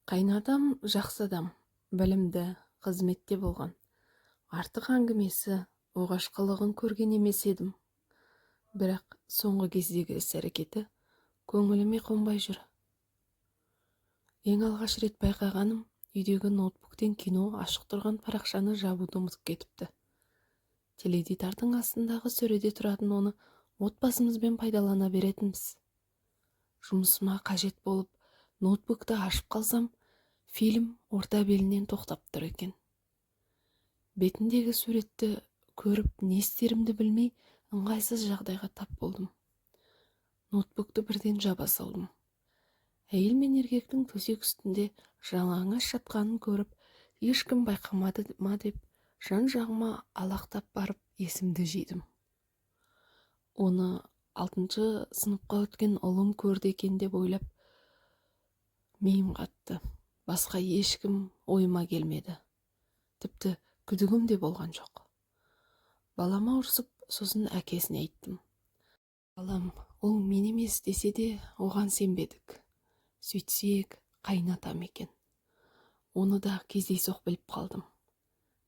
Қайнатам жақсы адам, білімді, қызметте болған. Артық әңгімесі, оғаш қылығын көрген емес едім. Бірақ соңғы кездегі іс-әрекеті көңіліме қонбай жүр. Ең алғаш рет байқағаным, үйдегі ноутбуктен кино ашық тұрған парақшаны жабуды ұмытып кетіпті. Теледидардың астындағы сөреде тұратын оны отбасымызбен пайдалана беретінбіз. Жұмысыма қажет болып, ноутбукты ашып қалсам, фильм орта белінен тоқтап тұр екен. Бетіндегі суретті көріп, не істерімді білмей, ыңғайсыз жағдайға тап болдым. Ноутбукты бірден жаба салдым. Әйел мен еркектің төсек үстінде жалаңаш жатқанын көріп, ешкім байқамады ма деп, жан-жағыма алақтап барып есімді жидым. Оны 6-шы сыныпқа өткен ұлым көрді екен деп ойлап, миым қатты. Басқа ешкім ойыма келмеді. Тіпті күдігім де болған жоқ. Балама ұрсып, сосын әкесіне айттым. Балам, ол мен емес десе де, оған сенбедік. Сөйтсек, қайнатам екен. Оны да кездейсоқ біліп қалдым.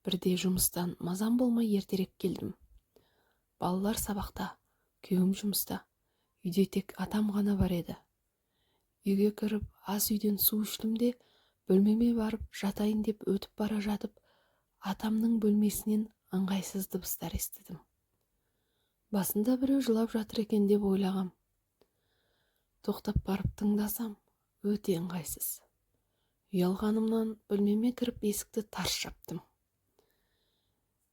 Бірде жұмыстан мазам болмай ертерек келдім. Балалар сабақта, күйеуім жұмыста. Үйде тек атам ғана бар еді. Үйге кіріп, ас үйден су іштім де, бөлмеме барып жатайын деп өтіп бара жатып, атамның бөлмесінен ыңғайсыз дыбыстар естідім. Басында біреу жылап жатыр екен деп ойлағам. Тоқтап барып тыңдасам, өте ыңғайсыз. Ұялғанымнан бөлмеме кіріп есікті тарс жаптым.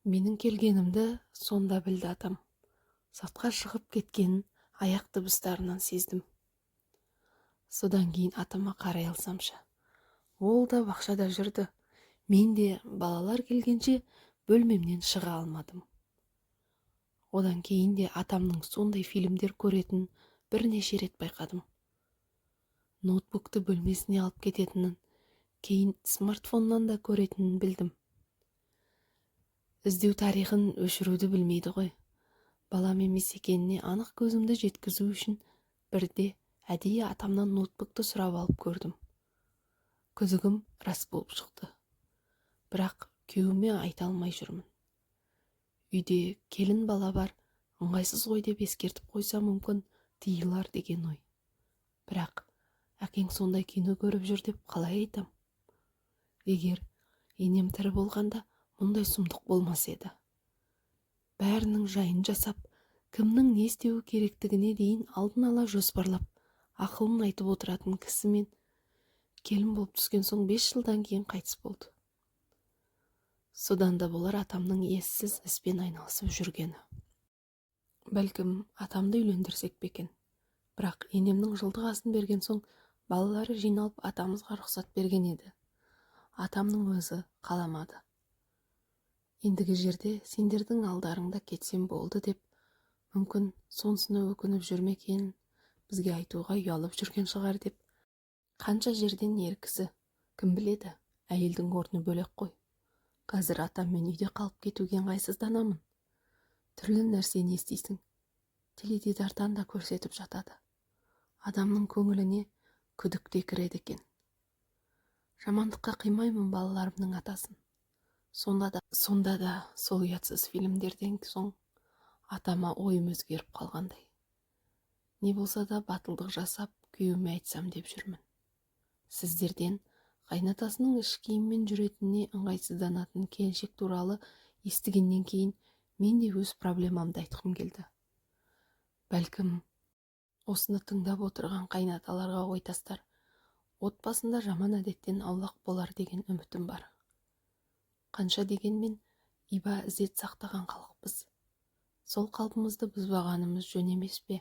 Менің келгенімді сонда білді атам. Сыртқа шығып кеткенін аяқ дыбыстарынан сездім. Содан кейін атама қарай алсамшы. Ол да бақшада жүрді. Мен де балалар келгенше бөлмемнен шыға алмадым. Одан кейін де атамның сондай фильмдер көретін бірнеше рет байқадым. Ноутбукты бөлмесіне алып кететінін, кейін смартфоннан да көретінін білдім. Іздеу тарихын өшіруді білмейді ғой. Балам емес екеніне анық көзімді жеткізу үшін бірде әдейі атамнан ноутбукты сұрап алып көрдім. Күдігім рас болып шықты. Бірақ күйеуіме айта алмай жүрмін. Үйде келін бала бар, ыңғайсыз ғой деп ескертіп қойса мүмкін тыйылар деген ой. Бірақ әкең сондай кино көріп жүр деп қалай айтам? Егер енем тірі болғанда мұндай сұмдық болмас еді. Бәрінің жайын жасап, кімнің не істеуі керектігіне дейін алдын ала жоспарлап, ақылын айтып отыратын кісімен келін болып түскен соң 5 жылдан кейін қайтыс болды. Содан да болар атамның ессіз іспен айналысып жүргені. Бәлкім атамды үйлендірсек пе екен. Бірақ енемнің жылдық асын берген соң балалары жиналып атамызға рұқсат берген еді. Атамның өзі қаламады. Ендігі жерде сендердің алдарыңда кетсем болды деп, мүмкін сонсыны өкініп жүрмек екенін бізге айтуға ұялып жүрген шығар деп. Қанша жерден еркісі, кім біледі, әйелдің орны бөлек қой. Қазір атаммен үйде қалып кетуге ыңғайсызданамын. Түрлі нәрсені естисің. Теледидардан да көрсетіп жатады. Адамның көңіліне күдік те кіреді екен. Жамандыққа қимаймын балаларымның атасын. Сонда да сол ұятсыз фильмдерден соң атама ойым өзгеріп қалғандай. Не болса да батылдық жасап, күйеуіме айтсам деп жүрмін. Сіздерден қайнатасының іш киіммен жүретініне ыңғайсызданатын келіншек туралы естігеннен кейін мен де өз проблемамды айтқым келді. Бәлкім осыны тыңдап отырған қайнаталарға ой тастар, отбасында жаман әдеттен аулақ болар деген үмітім бар. Қанша дегенмен иба ізет сақтаған халықпыз. Сол қалпымызды бұзбағанымыз жөн емес пе?